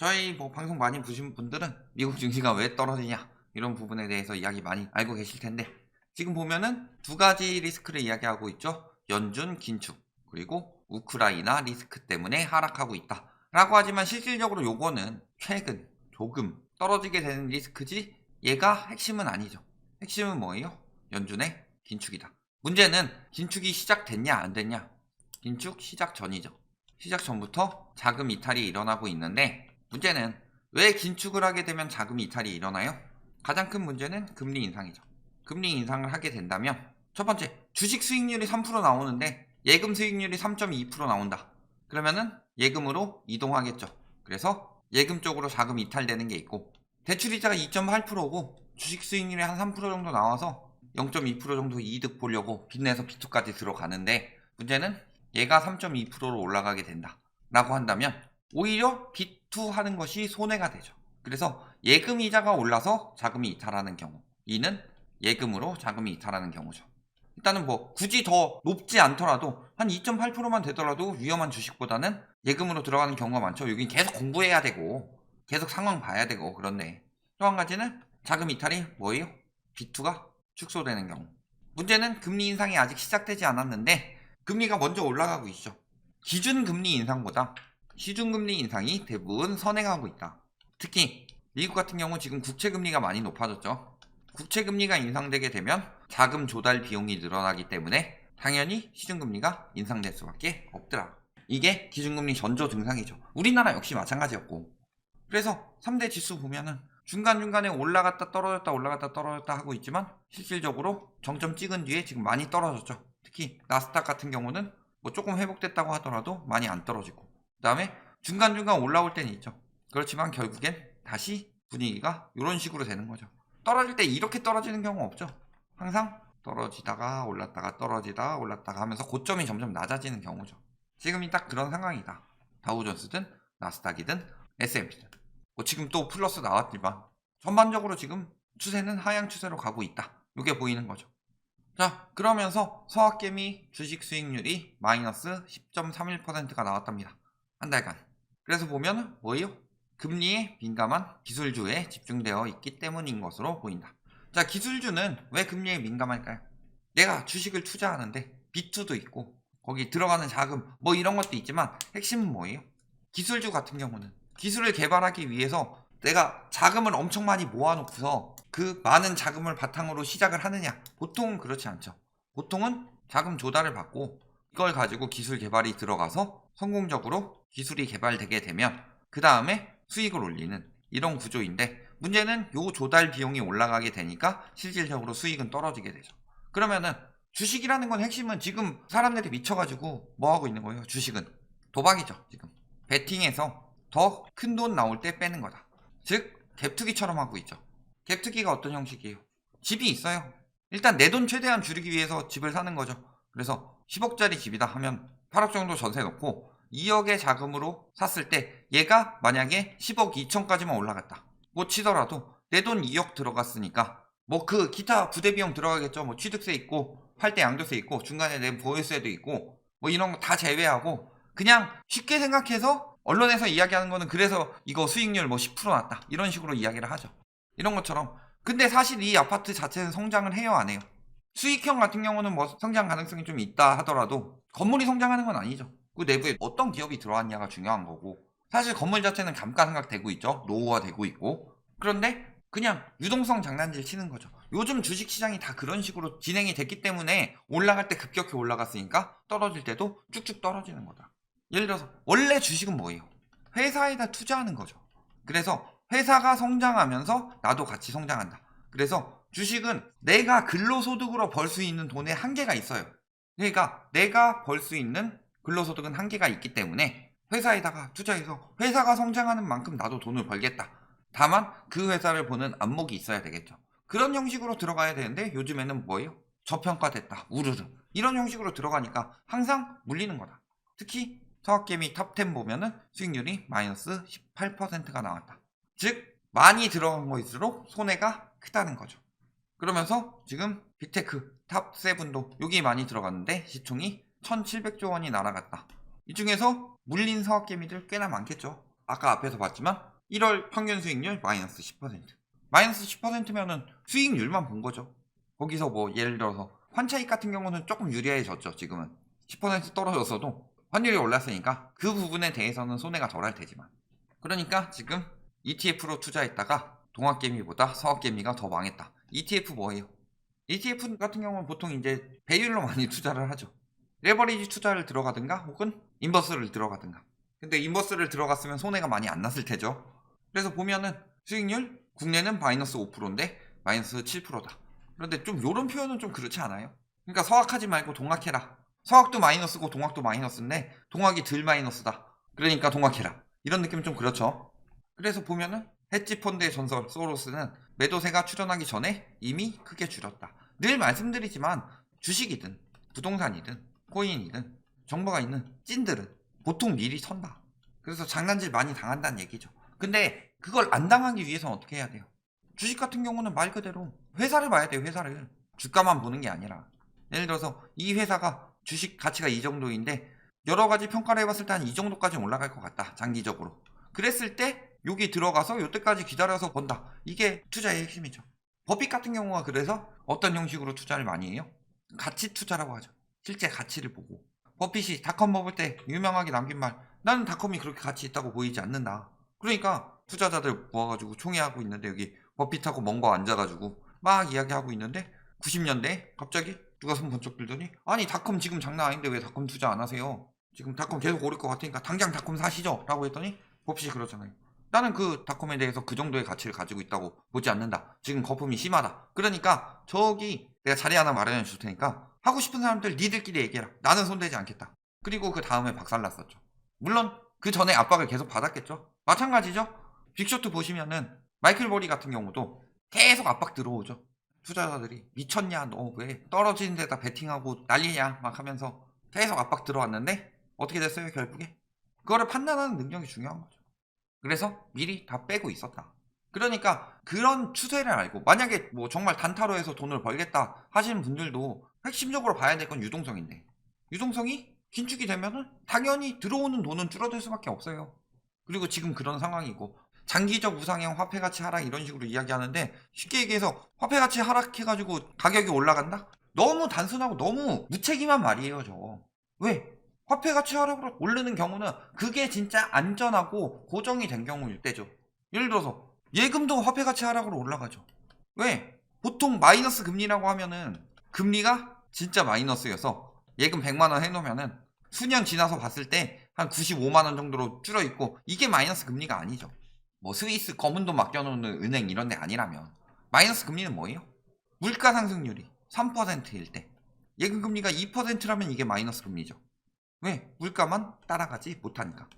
저희 뭐 방송 많이 보신 분들은 미국 증시가 왜 떨어지냐 이런 부분에 대해서 이야기 많이 알고 계실 텐데, 지금 보면은 두 가지 리스크를 이야기하고 있죠. 연준 긴축, 그리고 우크라이나 리스크 때문에 하락하고 있다 라고 하지만, 실질적으로 요거는 최근 조금 떨어지게 되는 리스크지 얘가 핵심은 아니죠. 핵심은 뭐예요? 연준의 긴축이다. 문제는 긴축이 시작됐냐 안 됐냐. 긴축 시작 전이죠. 시작 전부터 자금 이탈이 일어나고 있는데, 문제는 왜 긴축을 하게 되면 자금 이탈이 일어나요? 가장 큰 문제는 금리 인상이죠. 금리 인상을 하게 된다면, 첫 번째, 주식 수익률이 3% 나오는데 예금 수익률이 3.2% 나온다. 그러면은 예금으로 이동하겠죠. 그래서 예금 쪽으로 자금 이탈되는 게 있고, 대출이자가 2.8%고 주식 수익률이 한 3% 정도 나와서 0.2% 정도 이득 보려고 빚내서 B2까지 들어가는데, 문제는 얘가 3.2%로 올라가게 된다 라고 한다면 오히려 B2 하는 것이 손해가 되죠. 그래서 예금 이자가 올라서 자금이 이탈하는 경우, 이는 예금으로 자금이 이탈하는 경우죠. 일단은 뭐 굳이 더 높지 않더라도 한 2.8%만 되더라도 위험한 주식보다는 예금으로 들어가는 경우가 많죠. 여긴 계속 공부해야 되고 계속 상황 봐야 되고. 그런데 또 한 가지는 자금 이탈이 뭐예요? B2가 축소되는 경우. 문제는 금리 인상이 아직 시작되지 않았는데 금리가 먼저 올라가고 있죠. 기준금리 인상보다 시중금리 인상이 대부분 선행하고 있다. 특히 미국 같은 경우 지금 국채금리가 많이 높아졌죠. 국채금리가 인상되게 되면 자금 조달 비용이 늘어나기 때문에 당연히 시중금리가 인상될 수밖에 없더라. 이게 기준금리 전조 증상이죠. 우리나라 역시 마찬가지였고. 그래서 3대 지수 보면은 중간중간에 올라갔다 떨어졌다 올라갔다 떨어졌다 하고 있지만, 실질적으로 정점 찍은 뒤에 지금 많이 떨어졌죠. 특히 나스닥 같은 경우는 뭐 조금 회복됐다고 하더라도 많이 안 떨어지고, 그 다음에 중간중간 올라올 때는 있죠. 그렇지만 결국엔 다시 분위기가 이런 식으로 되는 거죠. 떨어질 때 이렇게 떨어지는 경우 없죠. 항상 떨어지다가 올랐다가 떨어지다가 올랐다가 하면서 고점이 점점 낮아지는 경우죠. 지금이 딱 그런 상황이다. 다우존스든 나스닥이든 S&P든 뭐 지금 또 플러스 나왔지만 전반적으로 지금 추세는 하향 추세로 가고 있다. 이게 보이는 거죠. 자, 그러면서 서학개미 주식 수익률이 마이너스 10.31%가 나왔답니다. 한 달간. 그래서 보면 뭐예요? 금리에 민감한 기술주에 집중되어 있기 때문인 것으로 보인다. 자, 기술주는 왜 금리에 민감할까요? 내가 주식을 투자하는데 B2도 있고 거기 들어가는 자금 뭐 이런 것도 있지만, 핵심은 뭐예요? 기술주 같은 경우는 기술을 개발하기 위해서 내가 자금을 엄청 많이 모아놓고서 그 많은 자금을 바탕으로 시작을 하느냐? 보통은 그렇지 않죠. 보통은 자금 조달을 받고 이걸 가지고 기술 개발이 들어가서 성공적으로 기술이 개발되게 되면 그 다음에 수익을 올리는 이런 구조인데, 문제는 요 조달 비용이 올라가게 되니까 실질적으로 수익은 떨어지게 되죠. 그러면은 주식이라는 건 핵심은 지금 사람들이 미쳐가지고 뭐 하고 있는 거예요? 주식은 도박이죠. 지금 베팅해서 더 큰 돈 나올 때 빼는 거다. 즉 갭투기처럼 하고 있죠. 갭투기가 어떤 형식이에요? 집이 있어요. 일단 내 돈 최대한 줄이기 위해서 집을 사는 거죠. 그래서 10억짜리 집이다 하면 8억 정도 전세 넣고 2억의 자금으로 샀을 때 얘가 만약에 10억 2천까지만 올라갔다 뭐 치더라도 내 돈 2억 들어갔으니까 뭐 그 기타 부대 비용 들어가겠죠. 뭐 취득세 있고 팔 때 양도세 있고 중간에 내 보유세도 있고 뭐 이런 거 다 제외하고, 그냥 쉽게 생각해서 언론에서 이야기하는 거는 그래서 이거 수익률 뭐 10% 났다 이런 식으로 이야기를 하죠. 이런 것처럼. 근데 사실 이 아파트 자체는 성장을 해요 안 해요? 수익형 같은 경우는 뭐 성장 가능성이 좀 있다 하더라도 건물이 성장하는 건 아니죠. 그 내부에 어떤 기업이 들어왔냐가 중요한 거고, 사실 건물 자체는 감가상각 되고 있죠. 노후화 되고 있고. 그런데 그냥 유동성 장난질 치는 거죠. 요즘 주식시장이 다 그런 식으로 진행이 됐기 때문에 올라갈 때 급격히 올라갔으니까 떨어질 때도 쭉쭉 떨어지는 거다. 예를 들어서 원래 주식은 뭐예요? 회사에다 투자하는 거죠. 그래서 회사가 성장하면서 나도 같이 성장한다. 그래서 주식은 내가 근로소득으로 벌 수 있는 돈의 한계가 있어요. 그러니까 내가 벌 수 있는 근로소득은 한계가 있기 때문에 회사에다가 투자해서 회사가 성장하는 만큼 나도 돈을 벌겠다. 다만 그 회사를 보는 안목이 있어야 되겠죠. 그런 형식으로 들어가야 되는데 요즘에는 뭐예요? 저평가됐다. 우르르. 이런 형식으로 들어가니까 항상 물리는 거다. 특히 서학개미 탑10 보면은 수익률이 마이너스 18%가 나왔다. 즉 많이 들어간 거일수록 손해가 크다는 거죠. 그러면서 지금 빅테크 탑7도 여기 많이 들어갔는데 시총이 1700조 원이 날아갔다. 이 중에서 물린 서학개미들 꽤나 많겠죠. 아까 앞에서 봤지만 1월 평균 수익률 마이너스 10%. 마이너스 10%면은 수익률만 본 거죠. 거기서 뭐 예를 들어서 환차익 같은 경우는 조금 유리해졌죠. 지금은 10% 떨어졌어도 환율이 올랐으니까 그 부분에 대해서는 손해가 덜할 테지만. 그러니까 지금 ETF로 투자했다가 동학개미보다 서학개미가 더 망했다. ETF 뭐예요? ETF 같은 경우는 보통 이제 배율로 많이 투자를 하죠. 레버리지 투자를 들어가든가 혹은 인버스를 들어가든가. 근데 인버스를 들어갔으면 손해가 많이 안 났을 테죠. 그래서 보면은 수익률 국내는 마이너스 5%인데 마이너스 7%다. 그런데 좀 요런 표현은 좀 그렇지 않아요? 그러니까 서학하지 말고 동학해라. 서학도 마이너스고 동학도 마이너스인데 동학이 덜 마이너스다. 그러니까 동학해라. 이런 느낌은 좀 그렇죠. 그래서 보면은 헤지펀드의 전설 소로스는 매도세가 출현하기 전에 이미 크게 줄였다. 늘 말씀드리지만 주식이든 부동산이든 코인이든 정보가 있는 찐들은 보통 미리 선다. 그래서 장난질 많이 당한다는 얘기죠. 근데 그걸 안 당하기 위해서는 어떻게 해야 돼요? 주식 같은 경우는 말 그대로 회사를 봐야 돼요. 회사를. 주가만 보는 게 아니라. 예를 들어서 이 회사가 주식 가치가 이 정도인데 여러 가지 평가를 해봤을 때 한 이 정도까지 올라갈 것 같다. 장기적으로. 그랬을 때 여기 들어가서 이때까지 기다려서 번다. 이게 투자의 핵심이죠. 버핏 같은 경우가 그래서 어떤 형식으로 투자를 많이 해요? 가치 투자라고 하죠. 실제 가치를 보고. 버핏이 닷컴 먹을 때 유명하게 남긴 말, 나는 닷컴이 그렇게 가치 있다고 보이지 않는다. 그러니까 투자자들 모아가지고 총회하고 있는데 여기 버핏하고 멍거 앉아가지고 막 이야기하고 있는데 90년대에 갑자기 누가 손 번쩍 들더니 아니 닷컴 지금 장난 아닌데 왜 닷컴 투자 안 하세요? 지금 닷컴 계속 오를 것 같으니까 당장 닷컴 사시죠? 라고 했더니 버핏이 그러잖아요. 나는 그 닷컴에 대해서 그 정도의 가치를 가지고 있다고 보지 않는다. 지금 거품이 심하다. 그러니까 저기 내가 자리 하나 마련해 줄 테니까 하고 싶은 사람들 니들끼리 얘기해라. 나는 손대지 않겠다. 그리고 그 다음에 박살났었죠. 물론 그 전에 압박을 계속 받았겠죠. 마찬가지죠. 빅쇼트 보시면은 마이클 보리 같은 경우도 계속 압박 들어오죠. 투자자들이 미쳤냐 너 왜 떨어지는 데다 베팅하고 난리냐 막 하면서 계속 압박 들어왔는데 어떻게 됐어요 결국에? 그거를 판단하는 능력이 중요한 거죠. 그래서 미리 다 빼고 있었다. 그러니까 그런 추세를 알고 만약에 뭐 정말 단타로 해서 돈을 벌겠다 하시는 분들도 핵심적으로 봐야 될 건 유동성인데 유동성이 긴축이 되면은 당연히 들어오는 돈은 줄어들 수밖에 없어요. 그리고 지금 그런 상황이고 장기적 우상향 화폐가치 하락 이런 식으로 이야기하는데 쉽게 얘기해서 화폐가치 하락해가지고 가격이 올라간다? 너무 단순하고 너무 무책임한 말이에요 저. 왜? 화폐가치 하락으로 오르는 경우는 그게 진짜 안전하고 고정이 된 경우일 때죠. 예를 들어서 예금도 화폐가치 하락으로 올라가죠. 왜? 보통 마이너스 금리라고 하면은 금리가 진짜 마이너스여서 예금 100만원 해놓으면은 수년 지나서 봤을 때 한 95만원 정도로 줄어있고 이게 마이너스 금리가 아니죠. 뭐 스위스 검은 돈 맡겨놓는 은행 이런 데 아니라면 마이너스 금리는 뭐예요? 물가 상승률이 3%일 때 예금 금리가 2%라면 이게 마이너스 금리죠. 왜? 물가만 따라가지 못하니까.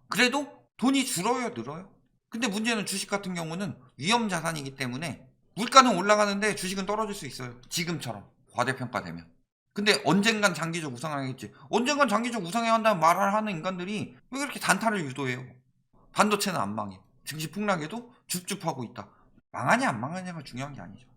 그래도 돈이 줄어요 늘어요? 근데 문제는 주식 같은 경우는 위험 자산이기 때문에 물가는 올라가는데 주식은 떨어질 수 있어요. 지금처럼 과대평가되면. 근데 언젠간 장기적 우상향하겠지. 언젠간 장기적 우상향한다는 말을 하는 인간들이 왜 그렇게 단타를 유도해요? 반도체는 안 망해. 증시 폭락에도 줍줍하고 있다. 망하냐 안 망하냐가 중요한 게 아니죠.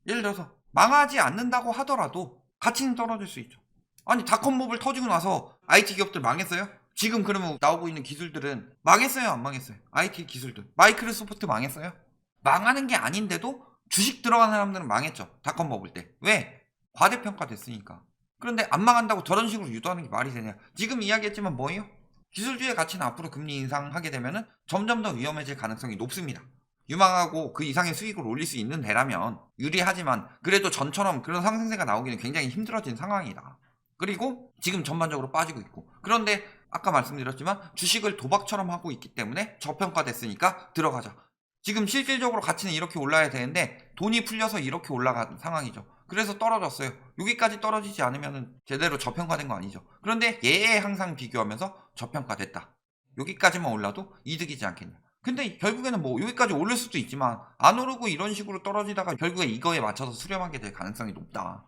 예를 들어서 망하지 않는다고 하더라도 가치는 떨어질 수 있죠. 아니 닷컴몹을 터지고 나서 IT 기업들 망했어요? 지금 그러면 나오고 있는 기술들은 망했어요 안 망했어요? IT 기술들 마이크로소프트 망했어요? 망하는 게 아닌데도 주식 들어간 사람들은 망했죠. 닷컴 먹을 때. 왜? 과대평가 됐으니까. 그런데 안 망한다고 저런 식으로 유도하는 게 말이 되냐. 지금 이야기했지만 뭐예요? 기술주의 가치는 앞으로 금리 인상하게 되면 점점 더 위험해질 가능성이 높습니다. 유망하고 그 이상의 수익을 올릴 수 있는 데라면 유리하지만 그래도 전처럼 그런 상승세가 나오기는 굉장히 힘들어진 상황이다. 그리고 지금 전반적으로 빠지고 있고 그런데 아까 말씀드렸지만 주식을 도박처럼 하고 있기 때문에 저평가됐으니까 들어가자. 지금 실질적으로 가치는 이렇게 올라야 되는데 돈이 풀려서 이렇게 올라간 상황이죠. 그래서 떨어졌어요. 여기까지 떨어지지 않으면 제대로 저평가된 거 아니죠. 그런데 얘에 항상 비교하면서 저평가됐다. 여기까지만 올라도 이득이지 않겠냐. 근데 결국에는 뭐 여기까지 오를 수도 있지만 안 오르고 이런 식으로 떨어지다가 결국에 이거에 맞춰서 수렴하게 될 가능성이 높다.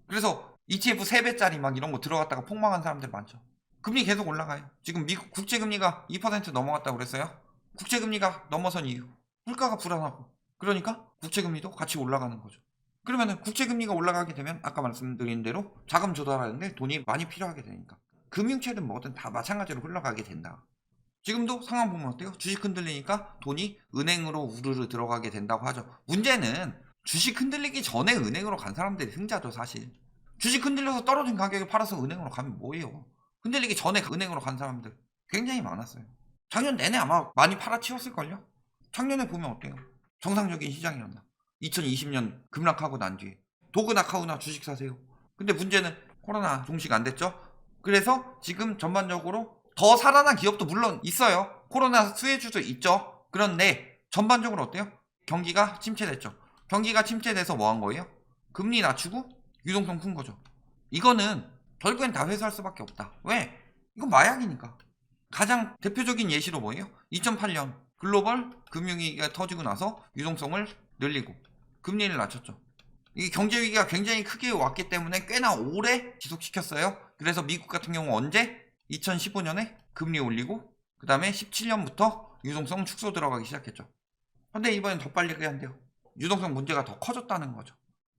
그래서 ETF 3배짜리 막 이런 거 들어갔다가 폭망한 사람들 많죠. 금리 계속 올라가요. 지금 미국 국채금리가 2% 넘어갔다고 그랬어요. 국채금리가 넘어선 이유. 물가가 불안하고. 그러니까 국채금리도 같이 올라가는 거죠. 그러면은 국채금리가 올라가게 되면 아까 말씀드린 대로 자금 조달하는데 돈이 많이 필요하게 되니까 금융채든 뭐든 다 마찬가지로 흘러가게 된다. 지금도 상황 보면 어때요? 주식 흔들리니까 돈이 은행으로 우르르 들어가게 된다고 하죠. 문제는 주식 흔들리기 전에 은행으로 간 사람들이 승자죠, 사실. 주식 흔들려서 떨어진 가격에 팔아서 은행으로 가면 뭐예요? 흔들리기 전에 은행으로 간 사람들 굉장히 많았어요. 작년 내내 아마 많이 팔아치웠을걸요? 작년에 보면 어때요? 정상적인 시장이었나? 2020년 급락하고 난 뒤에 도그나 카우나 주식 사세요. 근데 문제는 코로나 종식 안 됐죠? 그래서 지금 전반적으로 더 살아난 기업도 물론 있어요. 코로나 수혜주도 있죠. 그런데 전반적으로 어때요? 경기가 침체됐죠. 경기가 침체돼서 뭐 한 거예요? 금리 낮추고 유동성 푼 거죠. 이거는 결국엔 다 회수할 수밖에 없다. 왜? 이건 마약이니까. 가장 대표적인 예시로 뭐예요? 2008년 글로벌 금융위기가 터지고 나서 유동성을 늘리고 금리를 낮췄죠. 이 경제위기가 굉장히 크게 왔기 때문에 꽤나 오래 지속시켰어요. 그래서 미국 같은 경우 언제? 2015년에 금리 올리고 그 다음에 17년부터 유동성 축소 들어가기 시작했죠. 근데 이번엔 더 빨리 한대요. 유동성 문제가 더 커졌다는 거죠.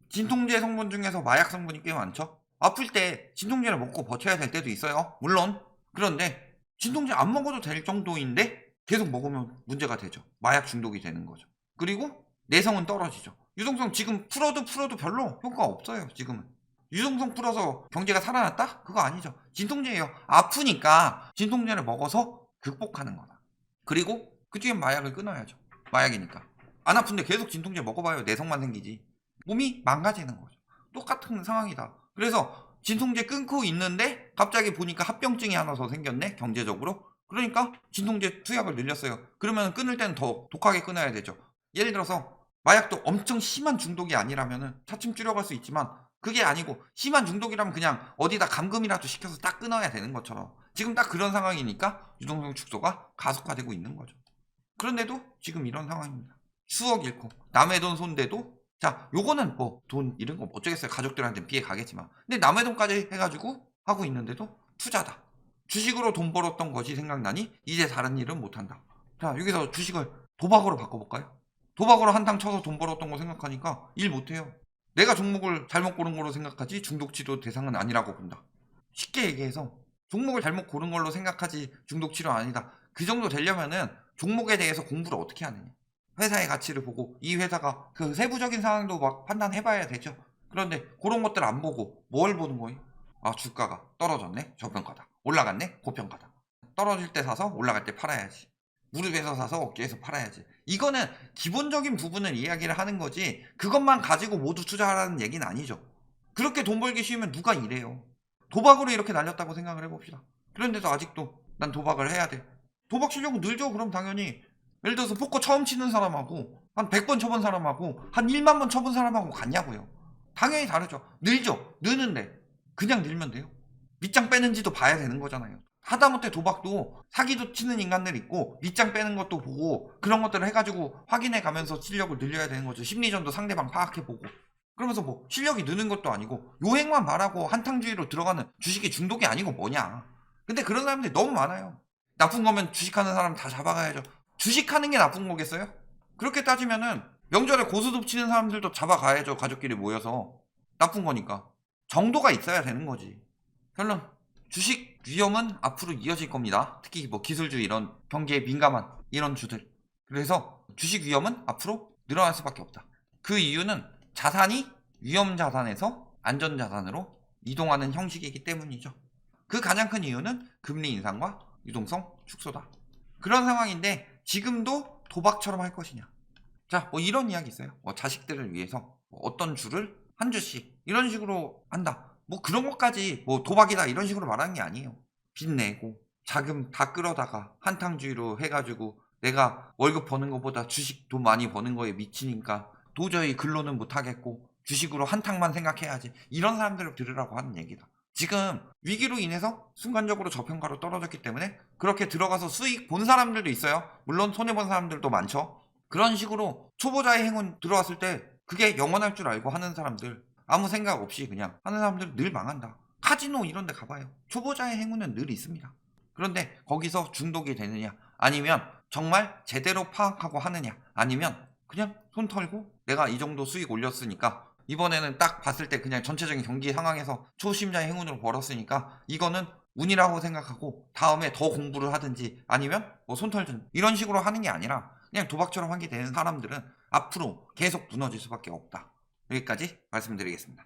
진통제 성분 중에서 마약 성분이 꽤 많죠. 아플 때 진통제를 먹고 버텨야 될 때도 있어요. 물론. 그런데 진통제 안 먹어도 될 정도인데 계속 먹으면 문제가 되죠. 마약 중독이 되는 거죠. 그리고 내성은 떨어지죠. 유동성 지금 풀어도 별로 효과가 없어요. 지금은. 유동성 풀어서 경제가 살아났다? 그거 아니죠. 진통제예요. 아프니까 진통제를 먹어서 극복하는 거다. 그리고 그 뒤엔 마약을 끊어야죠. 마약이니까. 안 아픈데 계속 진통제 먹어봐요. 내성만 생기지. 몸이 망가지는 거죠. 똑같은 상황이다. 그래서 진통제 끊고 있는데 갑자기 보니까 합병증이 하나 더 생겼네. 경제적으로. 그러니까 진통제 투약을 늘렸어요. 그러면 끊을 때는 더 독하게 끊어야 되죠. 예를 들어서 마약도 엄청 심한 중독이 아니라면 차츰 줄여갈 수 있지만 그게 아니고 심한 중독이라면 그냥 어디다 감금이라도 시켜서 딱 끊어야 되는 것처럼 지금 딱 그런 상황이니까 유동성 축소가 가속화되고 있는 거죠. 그런데도 지금 이런 상황입니다. 수억 잃고 남의 돈 손대도 자 요거는 뭐 돈 잃은 거 어쩌겠어요. 가족들한테 피해 가겠지만 근데 남의 돈까지 해가지고 하고 있는데도 투자다. 주식으로 돈 벌었던 것이 생각나니 이제 다른 일은 못한다. 자 여기서 주식을 도박으로 바꿔볼까요? 도박으로 한탕 쳐서 돈 벌었던 거 생각하니까 일 못해요. 내가 종목을 잘못 고른 걸로 생각하지 중독치료 대상은 아니라고 본다. 쉽게 얘기해서 종목을 잘못 고른 걸로 생각하지 중독치료 아니다. 그 정도 되려면은 종목에 대해서 공부를 어떻게 하느냐. 회사의 가치를 보고 이 회사가 그 세부적인 상황도 막 판단해봐야 되죠. 그런데 그런 것들 안 보고 뭘 보는 거예요? 아 주가가 떨어졌네? 저평가다. 올라갔네? 고평가다. 떨어질 때 사서 올라갈 때 팔아야지. 무릎에서 사서 어깨에서 팔아야지. 이거는 기본적인 부분을 이야기를 하는 거지 그것만 가지고 모두 투자하라는 얘기는 아니죠. 그렇게 돈 벌기 쉬우면 누가 이래요. 도박으로 이렇게 날렸다고 생각을 해봅시다. 그런데도 아직도 난 도박을 해야 돼. 도박 실력은 늘죠. 그럼 당연히 예를 들어서 포커 처음 치는 사람하고 한 100번 쳐본 사람하고 한 1만 번 쳐본 사람하고 같냐고요. 당연히 다르죠. 늘죠. 느는데 그냥 늘면 돼요. 밑장 빼는지도 봐야 되는 거잖아요. 하다못해 도박도 사기도 치는 인간들 있고 밑장 빼는 것도 보고 그런 것들을 해가지고 확인해 가면서 실력을 늘려야 되는 거죠. 심리전도 상대방 파악해보고 그러면서 뭐 실력이 느는 것도 아니고 요행만 말하고 한탕주의로 들어가는 주식이 중독이 아니고 뭐냐. 근데 그런 사람들이 너무 많아요. 나쁜 거면 주식하는 사람 다 잡아가야죠. 주식하는 게 나쁜 거겠어요? 그렇게 따지면은 명절에 고스톱 치는 사람들도 잡아가야죠. 가족끼리 모여서. 나쁜 거니까. 정도가 있어야 되는 거지. 결론. 주식 위험은 앞으로 이어질 겁니다. 특히 뭐 기술주 이런 경기에 민감한 이런 주들. 그래서 주식 위험은 앞으로 늘어날 수밖에 없다. 그 이유는 자산이 위험 자산에서 안전 자산으로 이동하는 형식이기 때문이죠. 그 가장 큰 이유는 금리 인상과 유동성 축소다. 그런 상황인데 지금도 도박처럼 할 것이냐. 자, 뭐 이런 이야기 있어요. 뭐 자식들을 위해서 뭐 어떤 주를 한 주씩 이런 식으로 한다. 뭐 그런 것까지 뭐 도박이다 이런 식으로 말하는 게 아니에요. 빚 내고 자금 다 끌어다가 한탕주의로 해가지고 내가 월급 버는 것보다 주식 돈 많이 버는 거에 미치니까 도저히 근로는 못하겠고 주식으로 한탕만 생각해야지. 이런 사람들을 들으라고 하는 얘기다. 지금 위기로 인해서 순간적으로 저평가로 떨어졌기 때문에 그렇게 들어가서 수익 본 사람들도 있어요. 물론 손해본 사람들도 많죠. 그런 식으로 초보자의 행운 들어왔을 때 그게 영원할 줄 알고 하는 사람들 아무 생각 없이 그냥 하는 사람들 늘 망한다. 카지노 이런 데 가봐요. 초보자의 행운은 늘 있습니다. 그런데 거기서 중독이 되느냐 아니면 정말 제대로 파악하고 하느냐 아니면 그냥 손 털고 내가 이 정도 수익 올렸으니까 이번에는 딱 봤을 때 그냥 전체적인 경기 상황에서 초심자의 행운으로 벌었으니까 이거는 운이라고 생각하고 다음에 더 공부를 하든지 아니면 뭐 손털든 이런 식으로 하는 게 아니라 그냥 도박처럼 하게 되는 사람들은 앞으로 계속 무너질 수밖에 없다. 여기까지 말씀드리겠습니다.